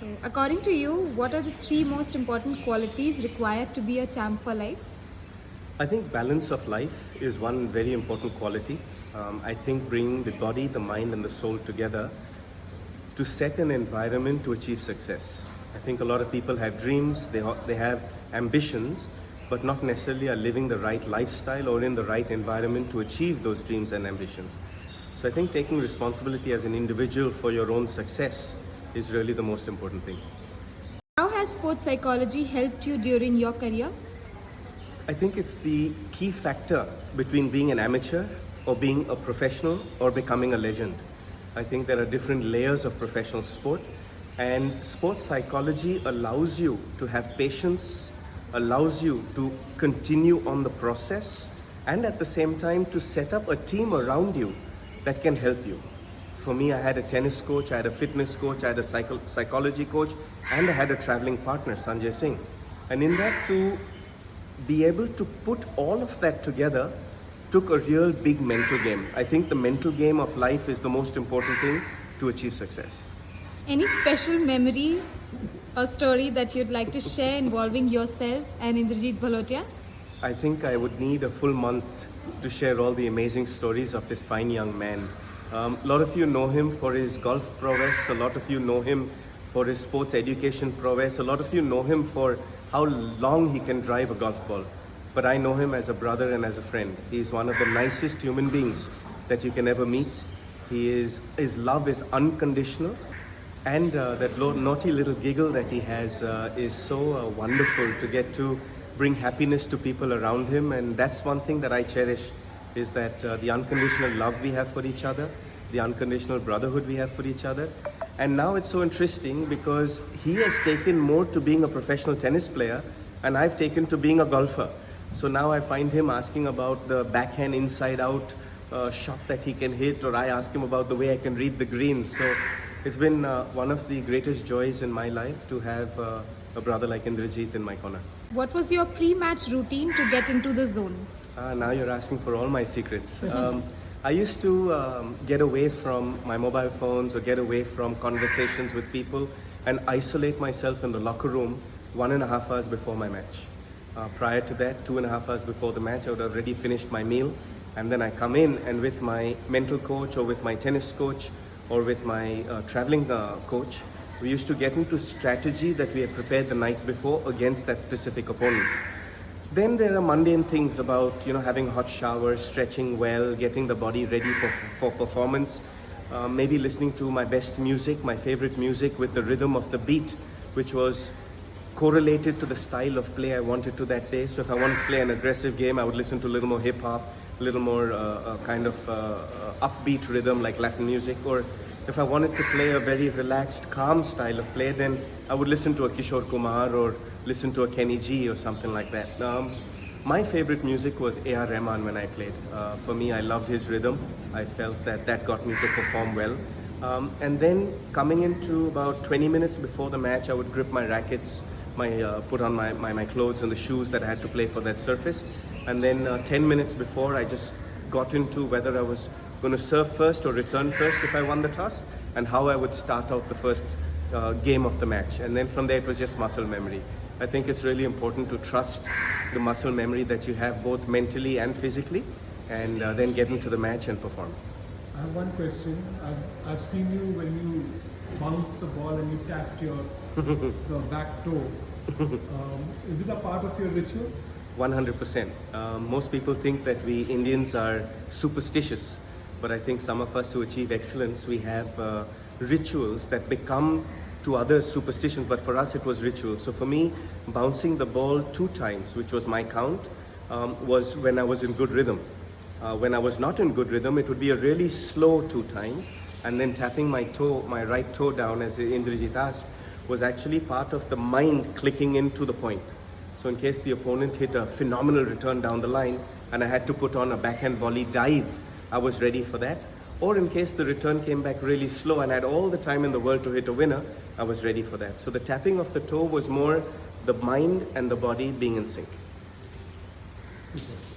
So, according to you, what are the three most important qualities required to be a champ for life? I think balance of life is one very important quality. I think bringing the body, the mind, and the soul together to set an environment to achieve success. I think a lot of people have dreams, they have ambitions, but not necessarily are living the right lifestyle or in the right environment to achieve those dreams and ambitions. So I think taking responsibility as an individual for your own success is really the most important thing. How has sports psychology helped you during your career? I think it's the key factor between being an amateur or being a professional or becoming a legend. I think there are different layers of professional sport, and sports psychology allows you to have patience, allows you to continue on the process, and at the same time to set up a team around you that can help you. For me, I had a tennis coach, I had a fitness coach, I had a psychology coach, and I had a traveling partner, Sanjay Singh. And in that, to be able to put all of that together took a real big mental game. I think the mental game of life is the most important thing to achieve success. Any special memory or story that you'd like to share involving yourself and Indrajit Bhalotia? I think I would need a full month to share all the amazing stories of this fine young man. A lot of you know him for his golf prowess, a lot of you know him for his sports education prowess, a lot of you know him for how long he can drive a golf ball. But I know him as a brother and as a friend. He is one of the nicest human beings that you can ever meet. His love is unconditional, and that naughty little giggle that he has is so wonderful to get to bring happiness to people around him. And that's one thing that I cherish, is that the unconditional love we have for each other, the unconditional brotherhood we have for each other. And now it's so interesting because he has taken more to being a professional tennis player, and I've taken to being a golfer. So now I find him asking about the backhand inside out shot that he can hit, or I ask him about the way I can read the greens. So it's been one of the greatest joys in my life to have a brother like Indrajit in my corner. What was your pre-match routine to get into the zone? Now you're asking for all my secrets. I used to get away from my mobile phones or get away from conversations with people and isolate myself in the locker room 1.5 hours before my match. Prior to that, 2.5 hours before the match, I would have already finished my meal, and then I come in, and with my mental coach or with my tennis coach or with my traveling coach, we used to get into strategy that we had prepared the night before against that specific opponent. Then there are mundane things about, having a hot shower, stretching well, getting the body ready for performance, maybe listening to my best music, my favorite music with the rhythm of the beat, which was correlated to the style of play I wanted to that day. So if I wanted to play an aggressive game, I would listen to a little more hip hop, a little more upbeat rhythm like Latin music. Or if I wanted to play a very relaxed, calm style of play, then I would listen to a Kishore Kumar or listen to a Kenny G or something like that. My favorite music was A.R. Rahman when I played. For me, I loved his rhythm. I felt that got me to perform well. And then coming into about 20 minutes before the match, I would grip my rackets, put on my clothes and the shoes that I had to play for that surface. And then 10 minutes before, I just got into whether I was going to serve first or return first if I won the toss, and how I would start out the first game of the match. And then from there, it was just muscle memory. I think it's really important to trust the muscle memory that you have both mentally and physically, and then get into the match and perform. I have one question. I've seen you when you bounced the ball and you tapped your the back toe. Is it a part of your ritual? 100%. Most people think that we Indians are superstitious, but I think some of us who achieve excellence, we have rituals that become to others superstitions, but for us it was rituals. So for me, bouncing the ball 2 times, which was my count, was when I was in good rhythm. When I was not in good rhythm, it would be a really slow 2 times, and then tapping my right toe down, as Indrajit asked, was actually part of the mind clicking into the point. So in case the opponent hit a phenomenal return down the line and I had to put on a backhand volley dive, I was ready for that. Or in case the return came back really slow and I had all the time in the world to hit a winner, I was ready for that. So the tapping of the toe was more the mind and the body being in sync. Super.